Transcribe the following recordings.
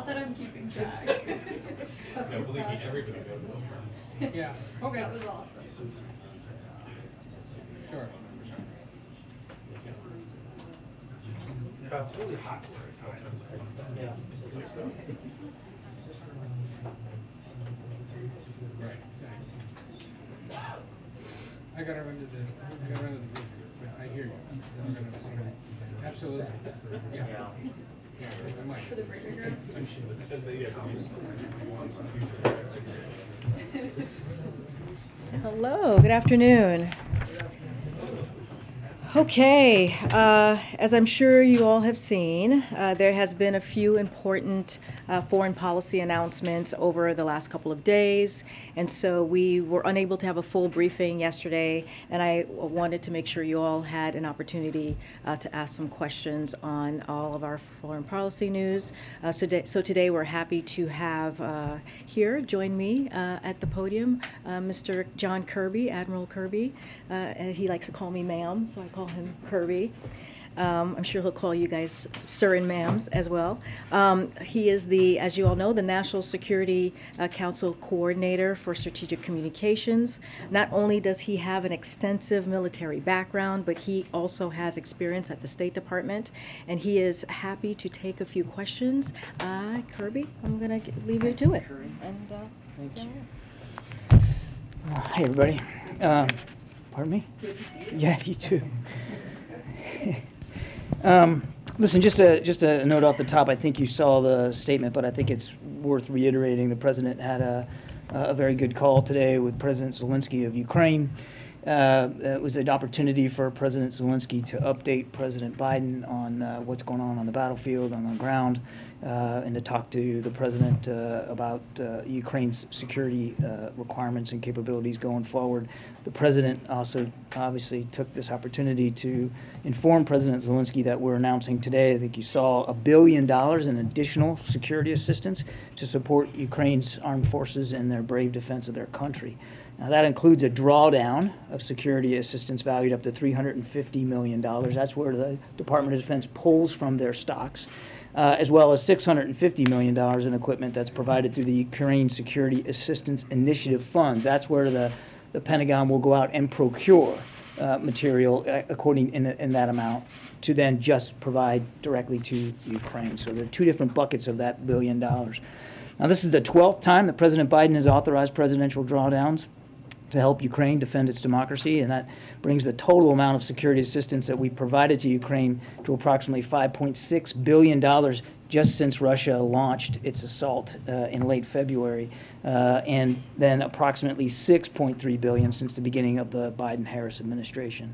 Not that I'm keeping track. No, believe me, everybody knows. Yeah, okay. That was awesome. Sure. It's really hot for Yeah. Right, exactly. I gotta run to the briefing, but I hear you. Absolutely. Yeah. Yeah, I might. For the briefing room? Hello, good afternoon. Okay, as I'm sure you all have seen, there has been a few important foreign policy announcements over the last couple of days, and so we were unable to have a full briefing yesterday, and I wanted to make sure you all had an opportunity to ask some questions on all of our foreign policy news. So today we're happy to have here, join me at the podium, Mr. John Kirby, Admiral Kirby. And he likes to call me ma'am, so I call him Kirby. I'm sure he'll call you guys sir and ma'ams as well. He is the, as you all know, the National Security Council Coordinator for Strategic Communications. Not only does he have an extensive military background, but he also has experience at the State Department, and he is happy to take a few questions. Kirby, I'm going to leave you to it. And thank you. Hi, everybody. Pardon me? Yeah, you too. Listen, just a note off the top. I think you saw the statement, but I think it's worth reiterating. The president had a very good call today with President Zelensky of Ukraine. It was an opportunity for President Zelensky to update President Biden on what's going on the battlefield, on the ground, and to talk to the president about Ukraine's security requirements and capabilities going forward. The president also obviously took this opportunity to inform President Zelensky that we're announcing today, I think you saw, $1 billion in additional security assistance to support Ukraine's armed forces in their brave defense of their country. Now, that includes a drawdown of security assistance valued up to $350 million. That's where the Department of Defense pulls from their stocks, as well as $650 million in equipment that's provided through the Ukraine Security Assistance Initiative funds. That's where the Pentagon will go out and procure material according in that amount to then just provide directly to Ukraine. So there are two different buckets of that $1 billion. Now, this is the 12th time that President Biden has authorized presidential drawdowns to help Ukraine defend its democracy, and that brings the total amount of security assistance that we provided to Ukraine to approximately $5.6 billion just since Russia launched its assault in late February, and then approximately $6.3 billion since the beginning of the Biden-Harris administration.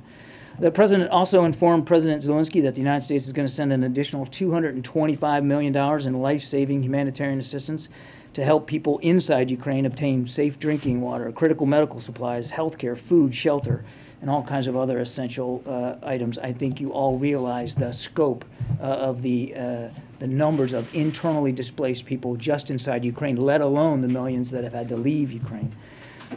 The president also informed President Zelensky that the United States is going to send an additional $225 million in life-saving humanitarian assistance to help people inside Ukraine obtain safe drinking water, critical medical supplies, healthcare, food, shelter, and all kinds of other essential items. I think you all realize the scope of the numbers of internally displaced people just inside Ukraine, let alone the millions that have had to leave Ukraine.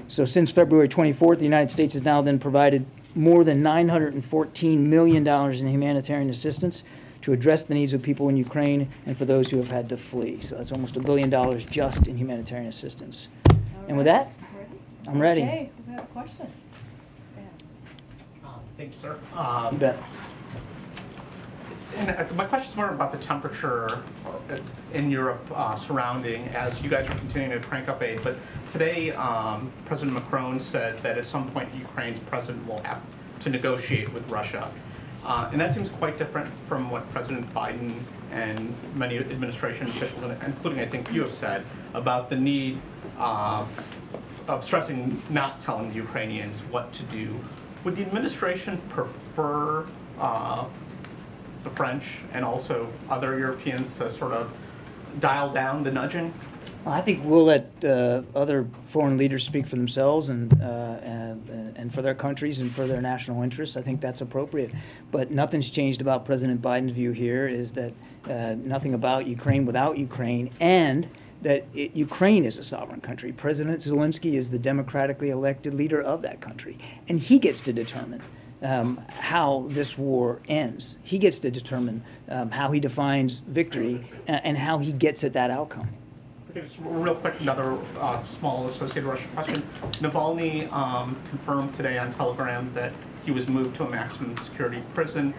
So since February 24th, the United States has now then provided more than $914 million in humanitarian assistance to address the needs of people in Ukraine and for those who have had to flee. So that's almost $1 billion just in humanitarian assistance. And with that, I'm ready. Okay, we have a question. Thank you, sir. You bet. And my question is more about the temperature in Europe surrounding as you guys are continuing to crank up aid. But today, President Macron said that at some point Ukraine's president will have to negotiate with Russia. And that seems quite different from what President Biden and many administration officials, including I think you have said, about the need of stressing not telling the Ukrainians what to do. Would the administration prefer the French and also other Europeans to sort of dial down the nudging? I think we'll let other foreign leaders speak for themselves and for their countries and for their national interests. I think that's appropriate. But nothing's changed about President Biden's view here is that nothing about Ukraine without Ukraine, and that Ukraine is a sovereign country. President Zelensky is the democratically elected leader of that country, and he gets to determine how this war ends. He gets to determine how he defines victory and how he gets at that outcome. Okay, just real quick, another small associated Russian question. Navalny confirmed today on Telegram that he was moved to a maximum security prison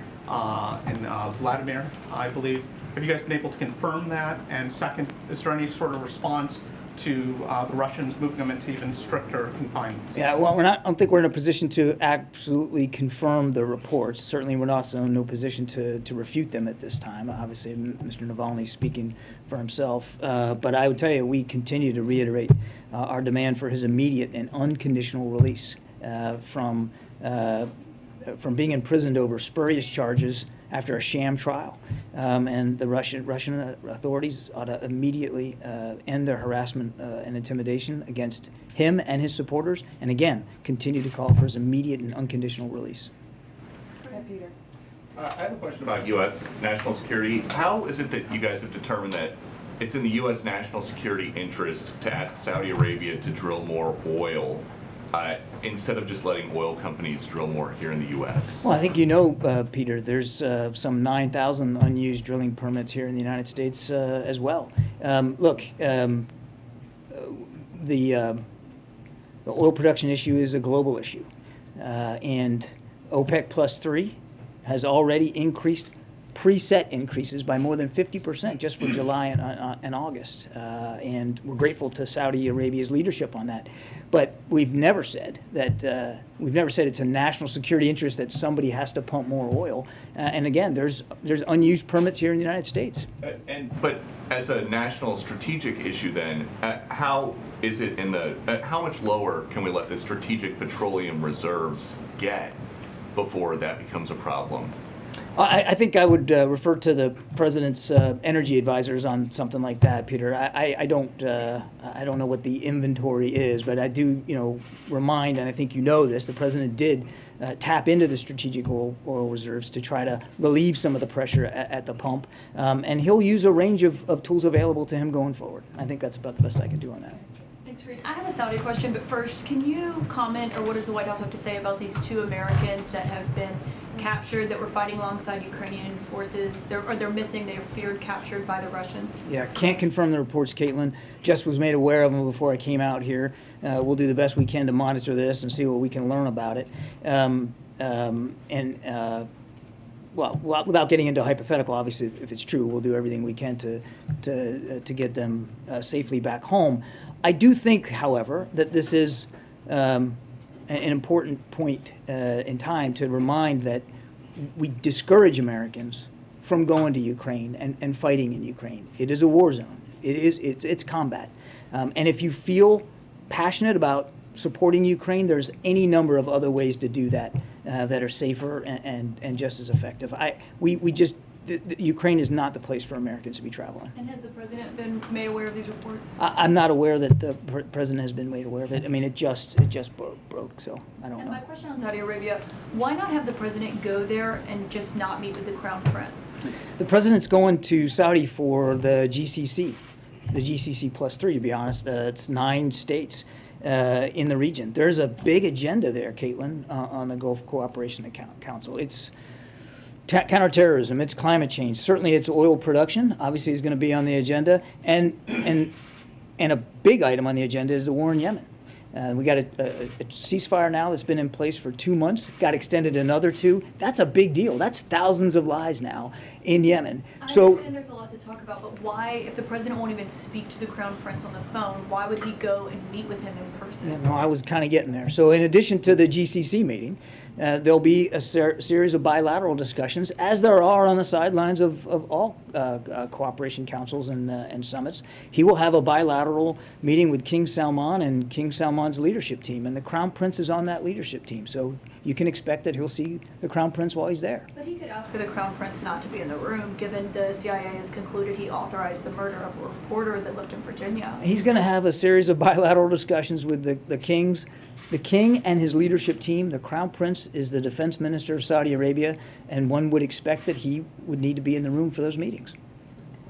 in Vladimir, I believe. Have you guys been able to confirm that? And second, is there any sort of response to the Russians moving them into even stricter confinement? Yeah, well, I don't think we're in a position to absolutely confirm the reports. Certainly, we're also in no position to refute them at this time. Obviously, Mr. Navalny speaking for himself. But I would tell you, we continue to reiterate our demand for his immediate and unconditional release from being imprisoned over spurious charges after a sham trial. And the Russian authorities ought to immediately end their harassment and intimidation against him and his supporters, and again, continue to call for his immediate and unconditional release. Peter. I have a question about U.S. national security. How is it that you guys have determined that it's in the U.S. national security interest to ask Saudi Arabia to drill more oil instead of just letting oil companies drill more here in the U.S.? Well, I think you know, Peter, there's some 9,000 unused drilling permits here in the United States as well. Look, the oil production issue is a global issue, and OPEC plus 3 has already increased preset increases by more than 50% just for July and August, and we're grateful to Saudi Arabia's leadership on that. But we've never said that it's a national security interest that somebody has to pump more oil. And again, there's unused permits here in the United States. But as a national strategic issue, then how is it how much lower can we let the strategic petroleum reserves get before that becomes a problem? I think I would refer to the president's energy advisors on something like that, Peter. I don't know what the inventory is, but I do, remind, and I think you know this, the president did tap into the strategic oil reserves to try to relieve some of the pressure at the pump, and he'll use a range of tools available to him going forward. I think that's about the best I can do on that. Thanks, Reed. I have a Saudi question, but first, can you comment, or what does the White House have to say about these 2 Americans that have been captured, that were fighting alongside Ukrainian forces? They're missing. They are feared captured by the Russians. Yeah, can't confirm the reports, Caitlin. Just was made aware of them before I came out here. We'll do the best we can to monitor this and see what we can learn about it. Well, without getting into a hypothetical, obviously, if it's true, we'll do everything we can to get them safely back home. I do think, however, that this is an important point in time to remind that we discourage Americans from going to Ukraine and fighting in Ukraine. It is a war zone. It's combat. And if you feel passionate about supporting Ukraine, there's any number of other ways to do that that are safer and just as effective. Ukraine is not the place for Americans to be traveling. And has the president been made aware of these reports? I'm not aware that the president has been made aware of it. I mean, it just broke, so I don't know. And my question on Saudi Arabia, why not have the president go there and just not meet with the Crown Prince? The president's going to Saudi for the GCC plus 3, to be honest. It's 9 states in the region. There's a big agenda there, Caitlin, on the Gulf Cooperation Council. It's counterterrorism, it's climate change. Certainly it's oil production, obviously is going to be on the agenda. And a big item on the agenda is the war in Yemen. We got a ceasefire now that's been in place for 2 months, got extended another 2. That's a big deal. That's thousands of lives now in Yemen. I understand there's a lot to talk about, but why, if the president won't even speak to the Crown Prince on the phone, why would he go and meet with him in person? Yeah, no, I was kind of getting there. So in addition to the GCC meeting, there'll be a series of bilateral discussions, as there are on the sidelines of all cooperation councils and summits. He will have a bilateral meeting with King Salman and King Salman's leadership team, and the Crown Prince is on that leadership team. So you can expect that he'll see the Crown Prince while he's there. But he could ask for the Crown Prince not to be in the room, given the CIA has concluded he authorized the murder of a reporter that lived in Virginia. He's going to have a series of bilateral discussions with the kings. The king and his leadership team. The Crown Prince is the defense minister of Saudi Arabia, and one would expect that he would need to be in the room for those meetings.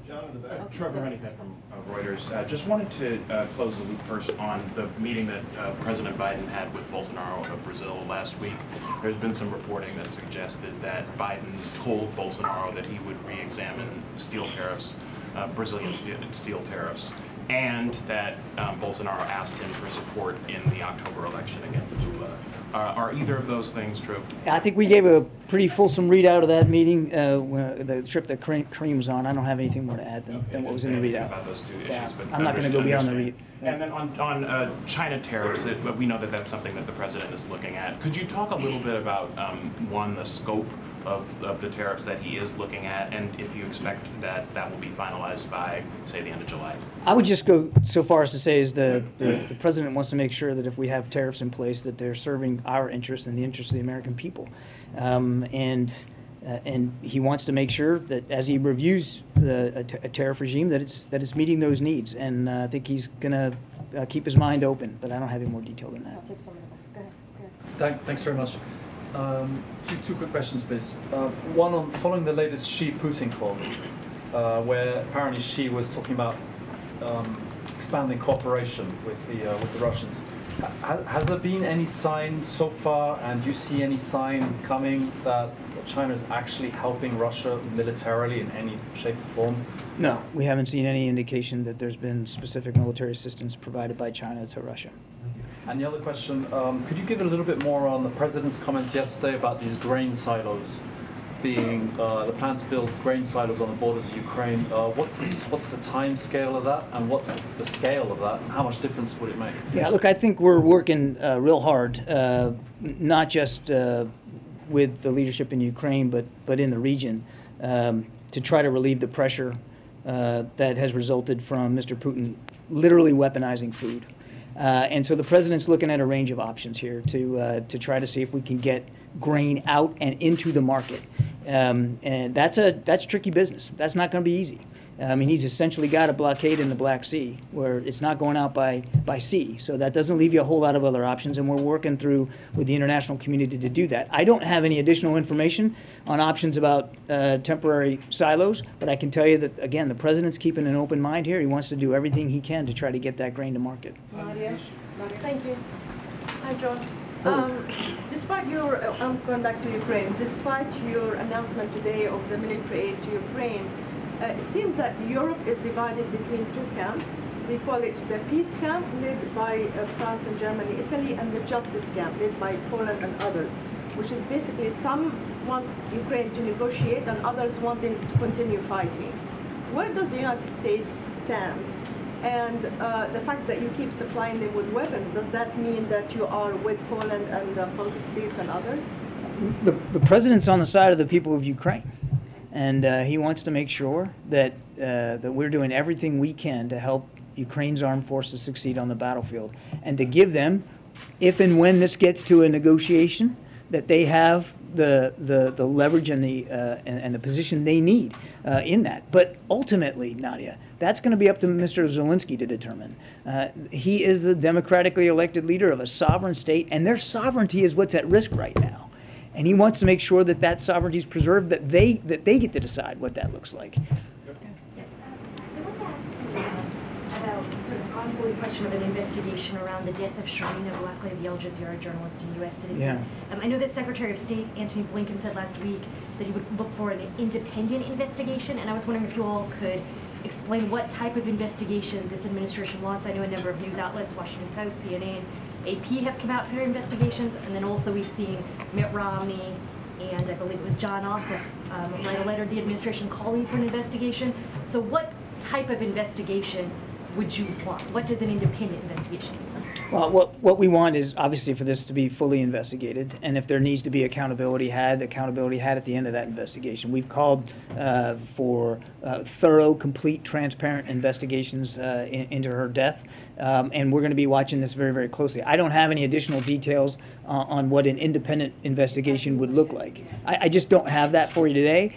John, Trevor Honeycutt from Reuters. Just wanted to close the loop first on the meeting that President Biden had with Bolsonaro of Brazil last week. There's been some reporting that suggested that Biden told Bolsonaro that he would re-examine steel tariffs, Brazilian steel tariffs, and that Bolsonaro asked him for support in the October election against Lula. Are either of those things true? I think we gave a pretty fulsome readout of that meeting, the trip that Karine was on. I don't have anything more to add than what was in the readout. About those two issues, Yeah, but I'm not going to go beyond the read. And then on China tariffs, we know that that's something that the president is looking at. Could you talk a little bit about, one, the scope of the tariffs that he is looking at, and if you expect that that will be finalized by, say, the end of July? I would just go so far as to say is the president wants to make sure that if we have tariffs in place, that they're serving our interests and the interests of the American people. And he wants to make sure that as he reviews a tariff regime, that it's meeting those needs. And I think he's going to keep his mind open, but I don't have any more detail than that. I'll take some of them. Go ahead. Thanks very much. Two quick questions, please. One on following the latest Xi-Putin call, where apparently Xi was talking about expanding cooperation with the Russians. Has there been any sign so far, and do you see any sign coming that China is actually helping Russia militarily in any shape or form? No, we haven't seen any indication that there's been specific military assistance provided by China to Russia. And the other question, could you give a little bit more on the President's comments yesterday about these grain silos being, the plan to build grain silos on the borders of Ukraine? What's the time scale of that, and what's the scale of that, and how much difference would it make? Yeah, look, I think we're working real hard, not just with the leadership in Ukraine, but in the region, to try to relieve the pressure that has resulted from Mr. Putin literally weaponizing food. And so the president's looking at a range of options here to try to see if we can get grain out and into the market. And that's tricky business. That's not going to be easy. I mean, he's essentially got a blockade in the Black Sea where it's not going out by sea. So that doesn't leave you a whole lot of other options, and we're working through with the international community to do that. I don't have any additional information on options about temporary silos, but I can tell you that, again, the president's keeping an open mind here. He wants to do everything he can to try to get that grain to market. Nadia? Thank you. Hi, John. Despite your, I'm going back to Ukraine, despite your announcement today of the military aid to Ukraine, it seems that Europe is divided between two camps. We call it the peace camp, led by France and Germany, Italy, and the justice camp, led by Poland and others, which is basically some want Ukraine to negotiate and others want them to continue fighting. Where does the United States stand? And the fact that you keep supplying them with weapons, does that mean that you are with Poland and the Baltic states and others? The president's on the side of the people of Ukraine. And he wants to make sure that we're doing everything we can to help Ukraine's armed forces succeed on the battlefield, and to give them, if and when this gets to a negotiation, that they have the leverage and the position they need in that. But ultimately, Nadia, that's going to be up to Mr. Zelensky to determine. He is the democratically elected leader of a sovereign state, and their sovereignty is what's at risk right now. And he wants to make sure that that sovereignty is preserved, that they get to decide what that looks like. I want to ask about sort of an ongoing question of an investigation around the death of Shireen Abu Akleh, the Al Jazeera journalist and U.S. citizen. Yeah. I know that Secretary of State Antony Blinken said last week that he would look for an independent investigation, and I was wondering if you all could explain what type of investigation this administration wants. I know a number of news outlets, Washington Post, CNN, AP have come out for investigations, and then also we've seen Mitt Romney and I believe it was John Ossoff write a letter to the administration calling for an investigation. So what type of investigation would you want? What does an independent investigation mean? Well, what we want is obviously for this to be fully investigated, and if there needs to be accountability had at the end of that investigation. We've called for thorough, complete, transparent investigations into her death, and we're going to be watching this very, very closely. I don't have any additional details on what an independent investigation would look like. I just don't have that for you today.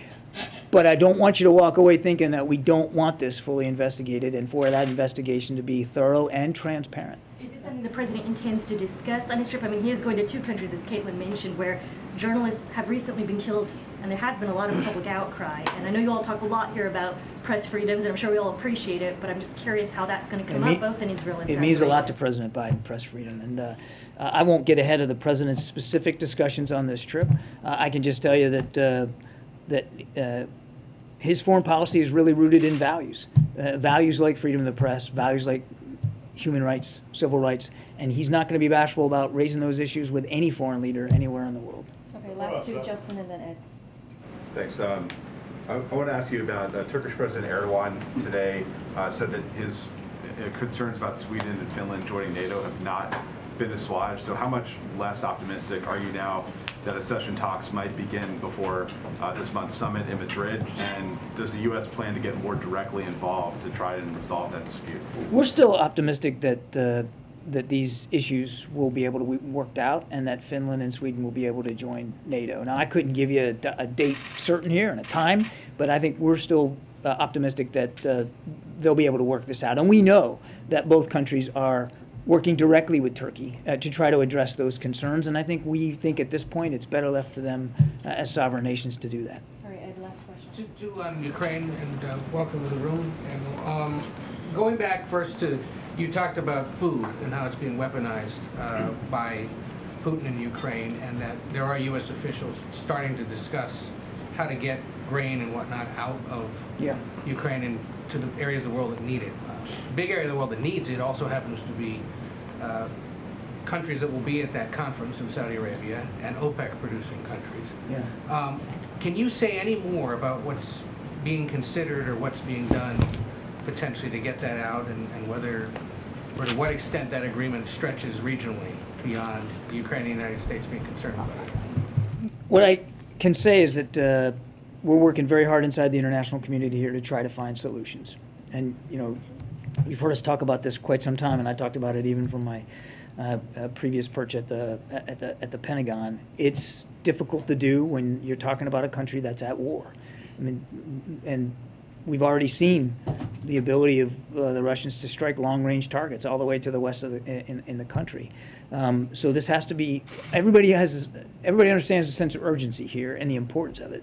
But I don't want you to walk away thinking that we don't want this fully investigated and for that investigation to be thorough and transparent. Is this something the president intends to discuss on his trip? I mean, he is going to 2 countries, as Caitlin mentioned, where journalists have recently been killed, and there has been a lot of public outcry. And I know you all talk a lot here about press freedoms, and I'm sure we all appreciate it, but I'm just curious how that's going to come up both in Israel and Saudi It means a lot to Arabia. President Biden, press freedom, and I won't get ahead of the president's specific discussions on this trip. I can just tell you that his foreign policy is really rooted in values, values like freedom of the press, values like human rights, civil rights, and he's not going to be bashful about raising those issues with any foreign leader anywhere in the world. Okay, last two, Justin, and then Ed. Thanks. I want to ask you about Turkish President Erdogan today said that his concerns about Sweden and Finland joining NATO have not been assuaged. So how much less optimistic are you now that accession talks might begin before this month's summit in Madrid? And does the U.S. plan to get more directly involved to try and resolve that dispute? We're still optimistic that that these issues will be able to be worked out and that Finland and Sweden will be able to join NATO. Now, I couldn't give you a date certain here and a time, but I think we're still optimistic that they'll be able to work this out. And we know that both countries are working directly with Turkey to try to address those concerns. And I think we think at this point it's better left for them as sovereign nations to do that. All right, Ed, last question. To Ukraine, and welcome to the room. And going back first to, you talked about food and how it's being weaponized by Putin in Ukraine, and that there are U.S. officials starting to discuss how to get grain and whatnot out of Ukraine and to the areas of the world that need it. Big area of the world that needs it also happens to be countries that will be at that conference in Saudi Arabia and OPEC producing countries. Yeah. Can you say any more about what's being considered or what's being done potentially to get that out, and whether or to what extent that agreement stretches regionally beyond Ukraine and the United States being concerned about it? What I can say is that we're working very hard inside the international community here to try to find solutions. And you know, you've heard us talk about this quite some time, and I talked about it even from my previous perch at the Pentagon. It's difficult to do when you're talking about a country that's at war. I mean, and we've already seen the ability of the Russians to strike long-range targets all the way to the west of in the country. So this has to be. Everybody understands the sense of urgency here and the importance of it.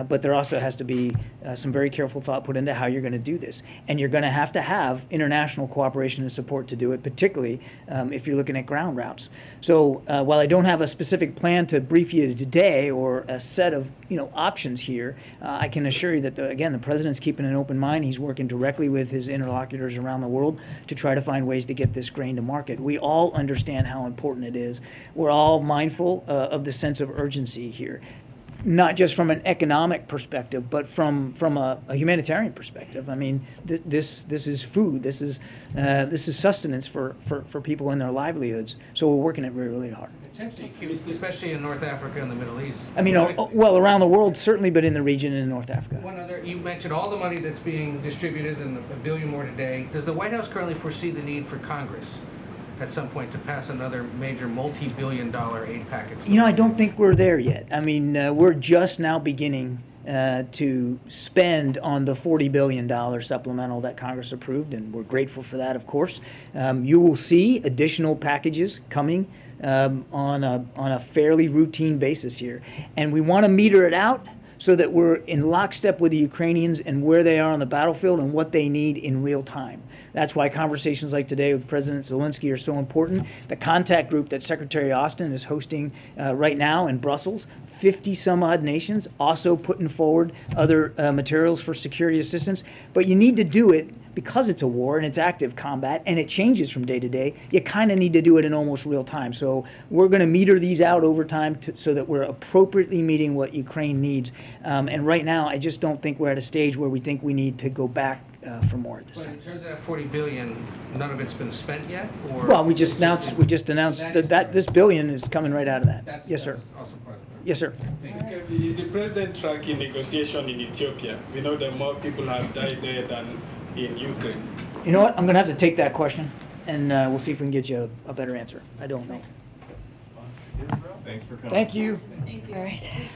But there also has to be some very careful thought put into how you're going to do this. And you're going to have international cooperation and support to do it, particularly if you're looking at ground routes. So while I don't have a specific plan to brief you today or a set of options here, I can assure you that, again, the President's keeping an open mind. He's working directly with his interlocutors around the world to try to find ways to get this grain to market. We all understand how important it is. We're all mindful of the sense of urgency here. Not just from an economic perspective, but from a humanitarian perspective. I mean, this is food. This is sustenance for people in their livelihoods. So we're working it really hard. Potentially, especially in North Africa and the Middle East. I mean, well, around the world certainly, but in the region in North Africa. One other, you mentioned all the money that's being distributed and $1 billion more today. Does the White House currently foresee the need for Congress at some point to pass another major multi-billion-dollar aid package? I don't think we're there yet. I mean, we're just now beginning to spend on the $40 billion supplemental that Congress approved, and we're grateful for that, of course. You will see additional packages coming on a fairly routine basis here, and we want to meter it out so that we're in lockstep with the Ukrainians and where they are on the battlefield and what they need in real time. That's why conversations like today with President Zelensky are so important. The contact group that Secretary Austin is hosting right now in Brussels, 50 some odd nations also putting forward other materials for security assistance. But you need to do it because it's a war and it's active combat and it changes from day to day. You kind of need to do it in almost real time. So we're going to meter these out over time so that we're appropriately meeting what Ukraine needs. And right now, I just don't think we're at a stage where we think we need to go back for more at this But time. in terms of that $40 billion, none of it's been spent yet? Or Well, we just announced that this billion is coming right out of that. Yes, sir. Also part of it. Yes, sir. Is the president tracking negotiation in Ethiopia? We know that more people have died there than in Ukraine. You know what? I'm going to have to take that question, and we'll see if we can get you a better answer. I don't know. Thanks for coming. Thank you. Thank you. All right. Thank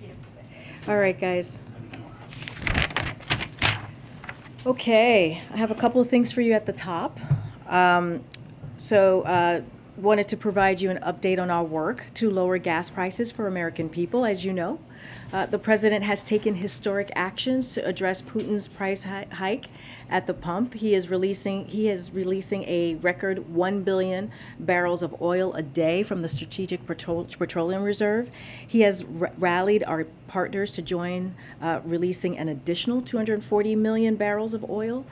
you. All right, guys. Okay, I have a couple of things for you at the top. Wanted to provide you an update on our work to lower gas prices for American people. As you know, the president has taken historic actions to address Putin's price hike at the pump. He is releasing a record 1 billion barrels of oil a day from the Strategic Petroleum Reserve. He has rallied our partners to join releasing an additional 240 million barrels of oil.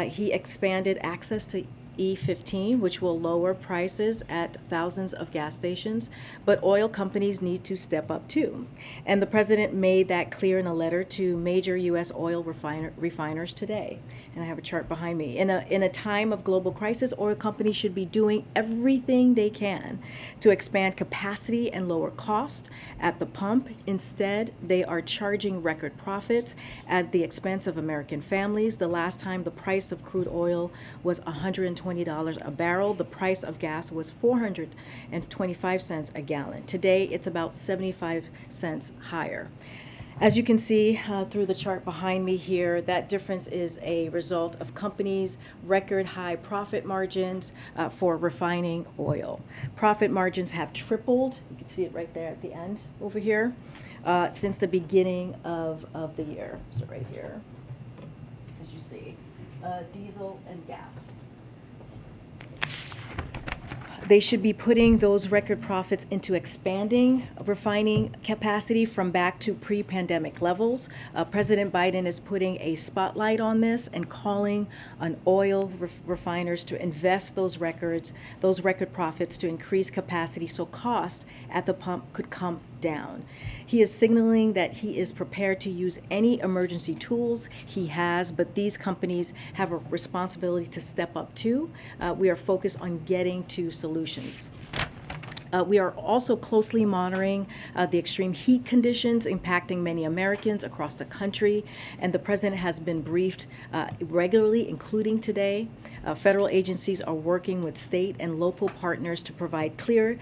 He expanded access to E15, which will lower prices at thousands of gas stations, but oil companies need to step up too. And the president made that clear in a letter to major U.S. oil refiners today. And I have a chart behind me. In a time of global crisis, oil companies should be doing everything they can to expand capacity and lower cost at the pump. Instead, they are charging record profits at the expense of American families. The last time the price of crude oil was $120 a barrel, the price of gas was 425 cents a gallon. Today, it's about 75 cents higher. As you can see through the chart behind me here, that difference is a result of companies' record high profit margins for refining oil. Profit margins have tripled, you can see it right there at the end over here, since the beginning of the year. So right here, as you see, diesel and gas. They should be putting those record profits into expanding refining capacity from back to pre-pandemic levels. President Biden is putting a spotlight on this and calling on oil refiners to invest those record profits to increase capacity so cost at the pump could come down. He is signaling that he is prepared to use any emergency tools he has, but these companies have a responsibility to step up too. We are focused on getting to solutions. We are also closely monitoring the extreme heat conditions impacting many Americans across the country, and the president has been briefed regularly, including today. Federal agencies are working with state and local partners to provide clear,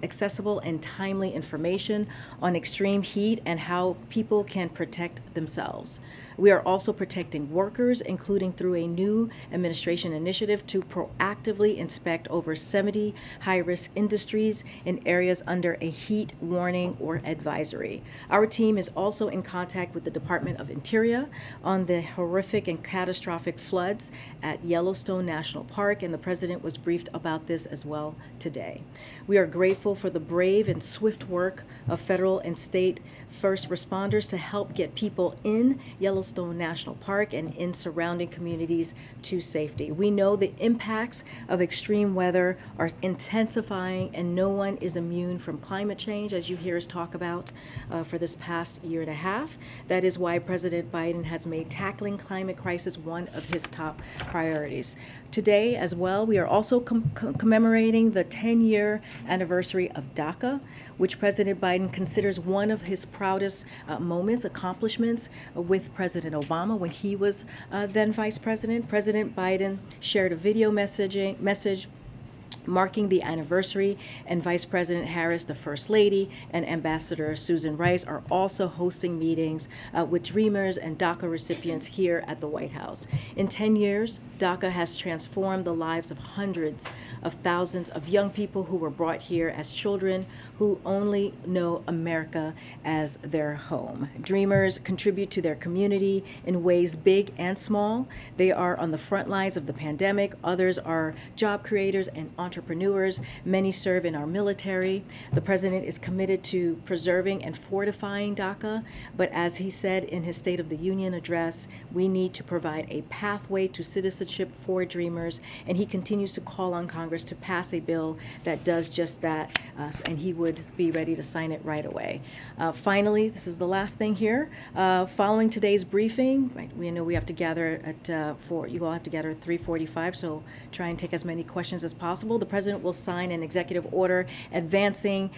accessible, and timely information on extreme heat and how people can protect themselves. We are also protecting workers, including through a new administration initiative to proactively inspect over 70 high-risk industries in areas under a heat warning or advisory. Our team is also in contact with the Department of Interior on the horrific and catastrophic floods at Yellowstone National Park, and the president was briefed about this as well today. We are grateful for the brave and swift work of federal and state first responders to help get people in Yellowstone National Park and in surrounding communities to safety. We know the impacts of extreme weather are intensifying, and no one is immune from climate change, as you hear us talk about for this past year and a half. That is why President Biden has made tackling climate crisis one of his top priorities. Today as well, we are also commemorating the 10-year anniversary of DACA, which President Biden considers one of his proudest accomplishments with President Obama when he was then vice president. President Biden shared a video message marking the anniversary, and Vice President Harris, the First Lady, and Ambassador Susan Rice are also hosting meetings with Dreamers and DACA recipients here at the White House. In 10 years, DACA has transformed the lives of hundreds of thousands of young people who were brought here as children who only know America as their home. Dreamers contribute to their community in ways big and small. They are on the front lines of the pandemic. Others are job creators and entrepreneurs. Many serve in our military. The president is committed to preserving and fortifying DACA, but as he said in his State of the Union address, we need to provide a pathway to citizenship for Dreamers, and he continues to call on Congress to pass a bill that does just that, and he would be ready to sign it right away. Finally, this is the last thing here. Following today's briefing, right, we know we have to gather at you all have to gather at 3:45, so try and take as many questions as possible. The president will sign an executive order advancing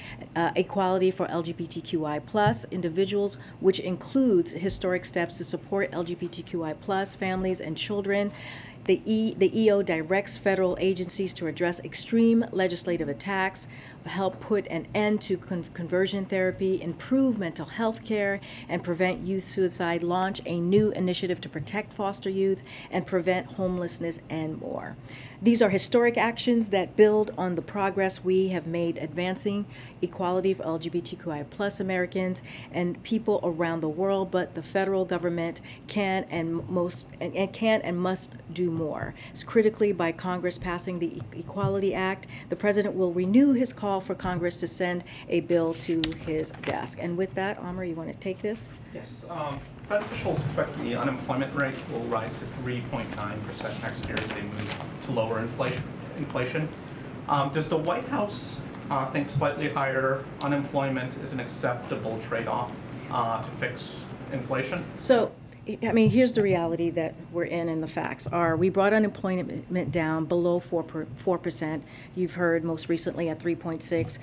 equality for LGBTQI+ individuals, which includes historic steps to support LGBTQI+ families and children. The EO directs federal agencies to address extreme legislative attacks, help put an end to conversion therapy, improve mental health care, and prevent youth suicide, launch a new initiative to protect foster youth, and prevent homelessness, and more. These are historic actions that build on the progress we have made advancing equality for LGBTQI+ Americans and people around the world, but the federal government can and must do more. It's critically by Congress passing the Equality Act. The President will renew his call for Congress to send a bill to his desk. And with that, Amr, you want to take this? Yes. Fed officials expect the unemployment rate will rise to 3.9% next year as they move to lower inflation. Does the White House think slightly higher unemployment is an acceptable trade-off to fix inflation? So, I mean, here's the reality that we're in, and the facts are we brought unemployment down below 4%. You've heard most recently at 3.6,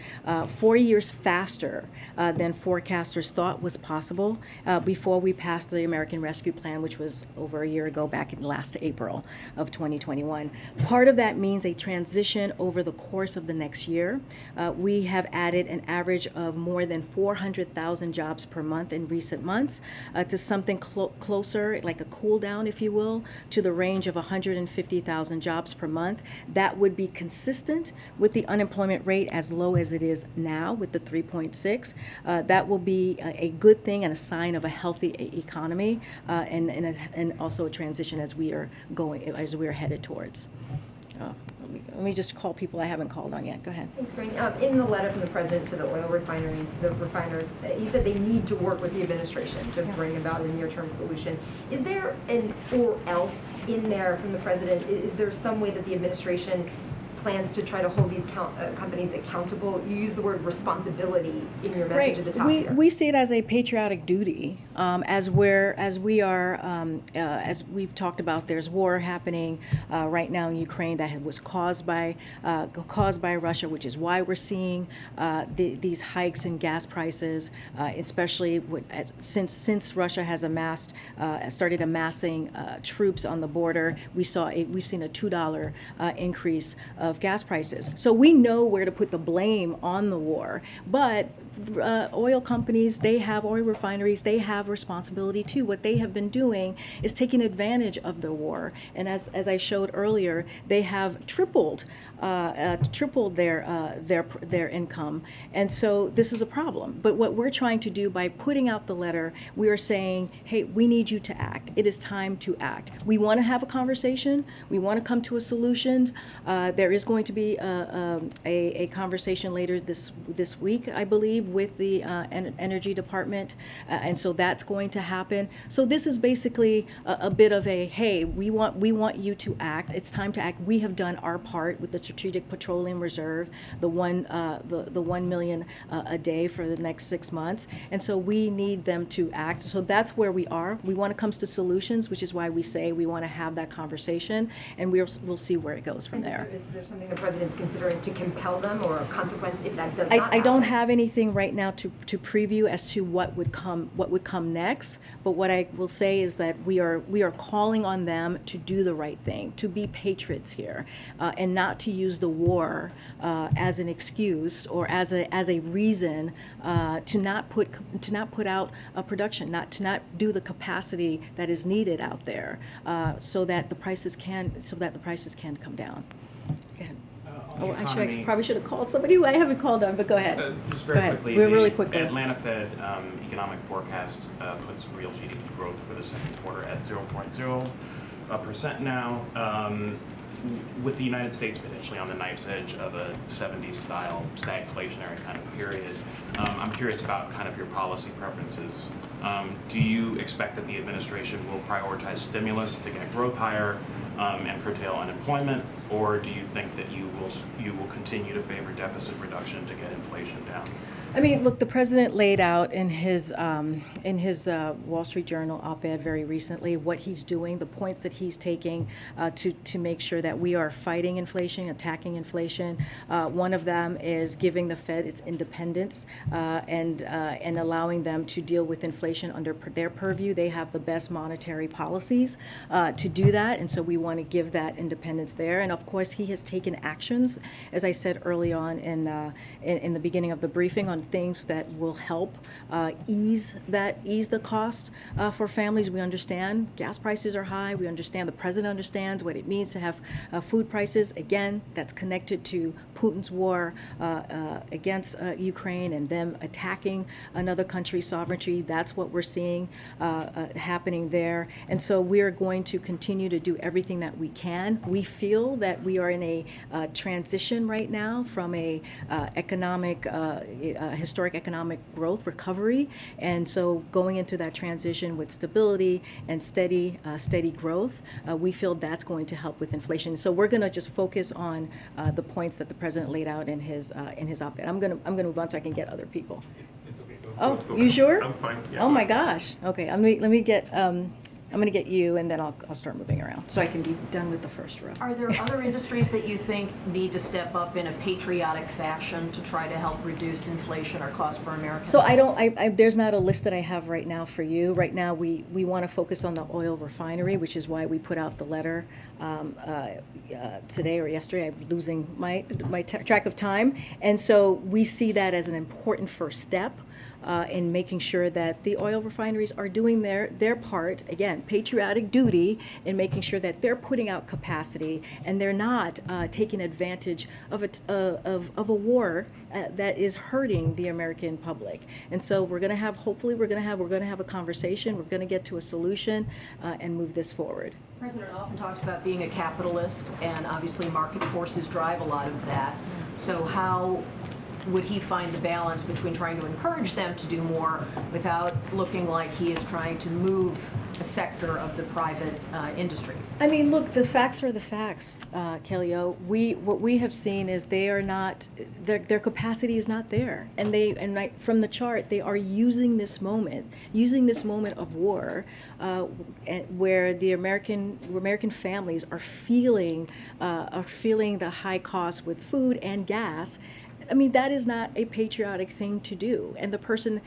4 years faster than forecasters thought was possible before we passed the American Rescue Plan, which was over a year ago, back in last April of 2021. Part of that means a transition over the course of the next year. We have added an average of more than 400,000 jobs per month in recent months to something closer, like a cool down, if you will, to the range of 150,000 jobs per month. That would be consistent with the unemployment rate as low as it is now with the 3.6. That will be a good thing and a sign of a healthy economy and also a transition as we are headed towards. Let me just call people I haven't called on yet. Go ahead. Thanks, Karine. In the letter from the president to the refiners, he said they need to work with the administration to bring about a near-term solution. Is there an or else in there from the president? Is there some way that the administration plans to try to hold these companies accountable? You use the word responsibility in your message at the top here. We see it as a patriotic duty, as we've talked about. There's war happening right now in Ukraine that was caused by Russia, which is why we're seeing these hikes in gas prices, especially since Russia has started amassing troops on the border. We've seen a $2 increase of gas prices. So we know where to put the blame on the war, but oil companies, oil refineries, they have responsibility too. What they have been doing is taking advantage of the war, and as I showed earlier, they have tripled their income, and so this is a problem. But what we're trying to do by putting out the letter, we are saying, hey, we need you to act. It is time to act. We want to have a conversation. We want to come to a solution. There is going to be a conversation later this week, I believe, with the Energy Department, and so that's going to happen. So this is basically a bit of a, hey, we want you to act. It's time to act. We have done our part with the Strategic Petroleum Reserve, the 1 million a day for the next 6 months, and so we need them to act. So that's where we are. We want to come to solutions, which is why we say we want to have that conversation, and we'll see where it goes from there. Is there something the president's considering to compel them, or a consequence if that does not happen? I don't have anything right now to preview as to what would come next, but what I will say is that we are calling on them to do the right thing, to be patriots here, and not to use the war as an excuse or as a reason to not put out a production, to not do the capacity that is needed out there, so that the prices can come down. Go ahead. Actually, I probably should have called somebody who I haven't called on, but go ahead. Just very quickly, really quickly. Atlanta Fed economic forecast puts real GDP growth for the second quarter at 0.0% now, with the United States potentially on the knife's edge of a 70s style stagflationary kind of period. I'm curious about kind of your policy preferences. Do you expect that the administration will prioritize stimulus to get growth higher and curtail unemployment, or do you think that you will continue to favor deficit reduction to get inflation down? I mean, look, the president laid out in his Wall Street Journal op-ed very recently what he's doing, the points that he's taking to make sure that we are fighting inflation, attacking inflation. One of them is giving the Fed its independence and allowing them to deal with inflation under their purview. They have the best monetary policies to do that, and so we want to give that independence there. And of course, he has taken actions, as I said early on in the beginning of the briefing, on things that will help ease the cost for families. We understand gas prices are high. We understand, the president understands what it means to have food prices. Again, that's connected to Putin's war against Ukraine and them attacking another country's sovereignty. That's what we're seeing happening there. And so we're going to continue to do everything that we can. We feel that we are in a transition right now from a historic economic growth recovery, and so going into that transition with stability and steady growth, we feel that's going to help with inflation. So we're going to just focus on the points that the president laid out in his op-ed. I'm going to move on so I can get other people. It's okay. Oh, you sure? I'm fine. Yeah, oh my gosh. Okay. Let me get. I'm going to get you, and then I'll start moving around so I can be done with the first row. Are there other industries that you think need to step up in a patriotic fashion to try to help reduce inflation or costs for Americans? So there's not a list that I have right now for you. Right now, we want to focus on the oil refinery, which is why we put out the letter today or yesterday. I'm losing my track of time, and so we see that as an important first step. In making sure that the oil refineries are doing their part, again, patriotic duty, in making sure that they're putting out capacity and they're not taking advantage of a war that is hurting the American public. And so we're going to have a conversation. We're going to get to a solution and move this forward. The president often talks about being a capitalist, and obviously market forces drive a lot of that. So how would he find the balance between trying to encourage them to do more without looking like he is trying to move a sector of the private industry? I mean, look, the facts are the facts, Kelly-O. What we have seen is they are not, their capacity is not there, and from the chart, they are using this moment of war, where the American families are feeling the high costs with food and gas. I mean, that is not a patriotic thing to do, and the president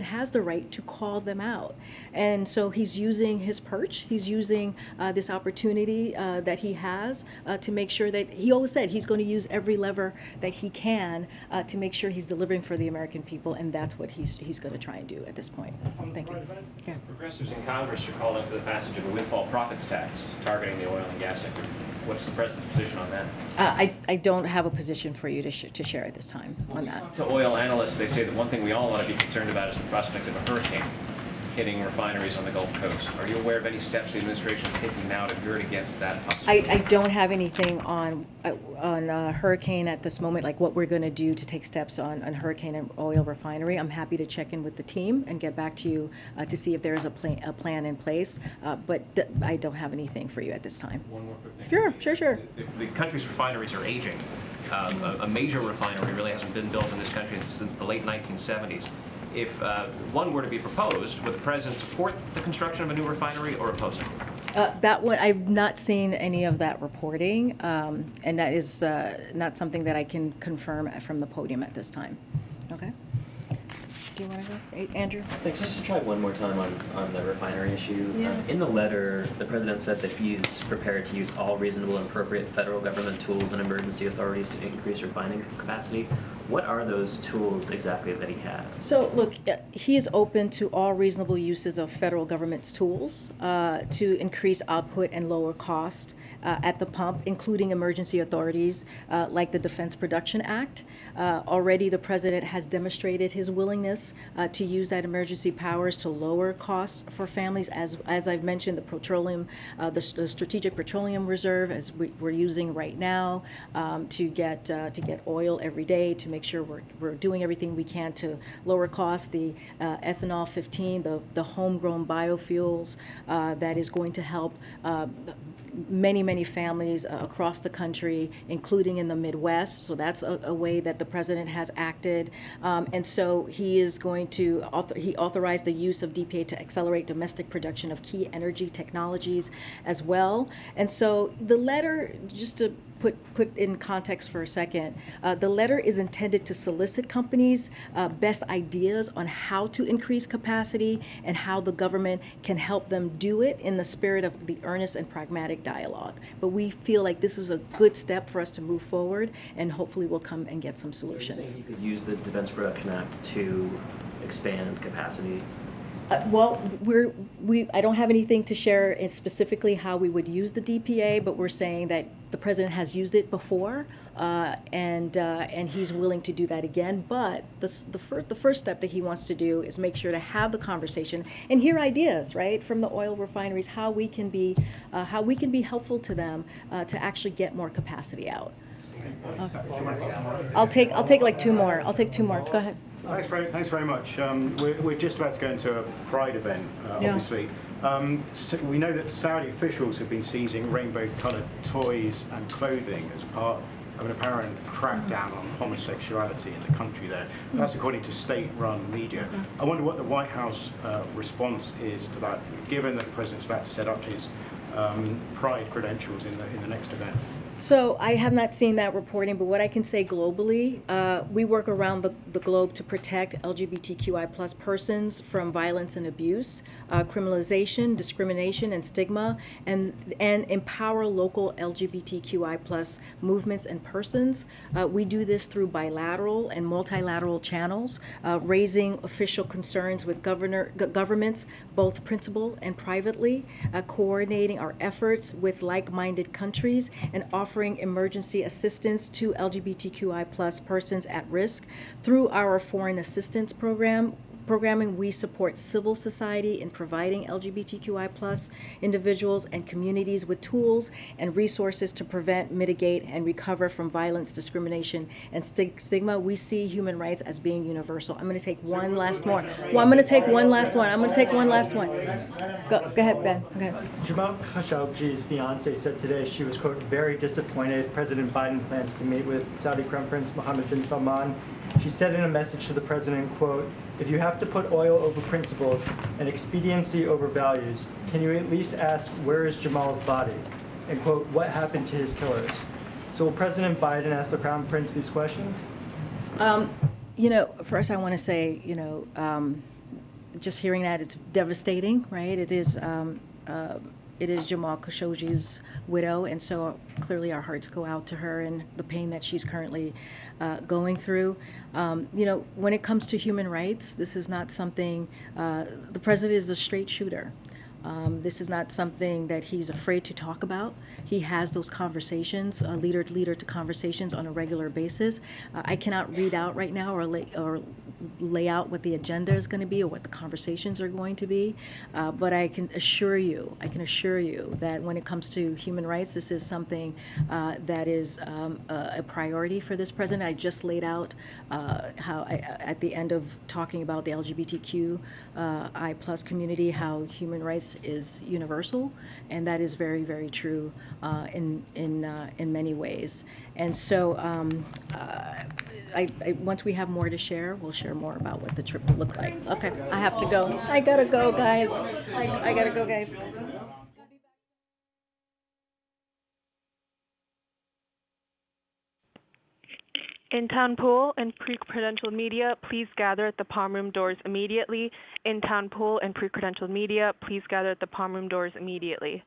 has the right to call them out. And so he's using his perch, he's using this opportunity that he has to make sure that, he always said he's going to use every lever that he can to make sure he's delivering for the American people, and that's what he's going to try and do at this point. Thank you. Yeah. Progressives in Congress are calling for the passage of a windfall profits tax targeting the oil and gas sector. What's the president's position on that? I don't have a position for you to share at this time on that. To oil analysts, they say that one thing we all want to be concerned about is the prospect of a hurricane hitting refineries on the Gulf Coast. Are you aware of any steps the administration is taking now to guard against that possibility? I don't have anything on hurricane at this moment, like what we're going to do to take steps on hurricane and oil refinery. I'm happy to check in with the team and get back to you to see if there is a plan in place, but I don't have anything for you at this time. One more quick thing. Sure. The country's refineries are aging. A major refinery really hasn't been built in this country since the late 1970s. If one were to be proposed, would the president support the construction of a new refinery or oppose it? That one, I've not seen any of that reporting, and that is not something that I can confirm from the podium at this time. Okay. Do you want to go, Andrew? Thanks. Just to try one more time on the refinery issue. Yeah. In the letter, the president said that he's prepared to use all reasonable and appropriate federal government tools and emergency authorities to increase refining capacity. What are those tools exactly that he has? So look, he is open to all reasonable uses of federal government's tools to increase output and lower cost at the pump, including emergency authorities like the Defense Production Act. Already the president has demonstrated his willingness to use that emergency powers to lower costs for families, as I've mentioned, the Strategic Petroleum Reserve, as we're using right now, to get oil every day, to make sure we're doing everything we can to lower costs. The ethanol 15, the homegrown biofuels that is going to help many families across the country, including in the Midwest. So that's a way that the president has acted. And so he is going to, he authorized the use of DPA to accelerate domestic production of key energy technologies as well. And so the letter, just to put in context for a second, the letter is intended to solicit companies' best ideas on how to increase capacity and how the government can help them do it in the spirit of the earnest and pragmatic dialogue. But we feel like this is a good step for us to move forward, and hopefully we'll come and get some solutions. So you're saying you could use the Defense Production Act to expand capacity? Well, I don't have anything to share in specifically how we would use the DPA, but we're saying that the president has used it before, and he's willing to do that again. But the first step that he wants to do is make sure to have the conversation and hear ideas, right, from the oil refineries, how we can be helpful to them to actually get more capacity out. I'll take like two more. I'll take two more. Go ahead. Thanks very much. We're just about to go into a Pride event, obviously. So we know that Saudi officials have been seizing rainbow-coloured toys and clothing as part of an apparent crackdown on homosexuality in the country there. That's according to state-run media. Okay. I wonder what the White House response is to that, given that the president's about to set up his Pride credentials in the next event. So I have not seen that reporting, but what I can say globally, we work around the globe to protect LGBTQI+ persons from violence and abuse, criminalization, discrimination, and stigma, and empower local LGBTQI+ movements and persons. We do this through bilateral and multilateral channels, raising official concerns with governments, both principal and privately, coordinating our efforts with like-minded countries, and offering emergency assistance to LGBTQI+ persons at risk. Through our foreign assistance programming, we support civil society in providing LGBTQI+ individuals and communities with tools and resources to prevent, mitigate, and recover from violence, discrimination, and stigma. We see human rights as being universal. I'm going to take one last more. Well, I'm going to take one last one. Go ahead, Ben. Okay. Jamal Khashoggi's fiance said today she was, quote, very disappointed President Biden plans to meet with Saudi Crown Prince Mohammed bin Salman. She said in a message to the president, quote, if you have to put oil over principles and expediency over values, can you at least ask where is Jamal's body? And quote, what happened to his killers? So will President Biden ask the Crown Prince these questions? You know, first I want to say, you know, just hearing that, it's devastating, right? It is Jamal Khashoggi's widow, and so clearly our hearts go out to her and the pain that she's currently going through. You know, when it comes to human rights, this is not something, the president is a straight shooter. This is not something that he's afraid to talk about. He has those conversations, leader to conversations on a regular basis. I cannot read out right now or lay out what the agenda is going to be or what the conversations are going to be, but I can assure you that when it comes to human rights, this is something that is a priority for this president. I just laid out how, at the end of talking about the LGBTQI+ community, how human rights is universal, and that is very, very true in many ways. And so once we have more to share, we'll share more about what the trip will look like. Okay, I have to go. I gotta go, guys. I gotta go, guys. In-town pool and pre-credentialed media, please gather at the palm room doors immediately. In-town pool and pre-credentialed media, please gather at the palm room doors immediately.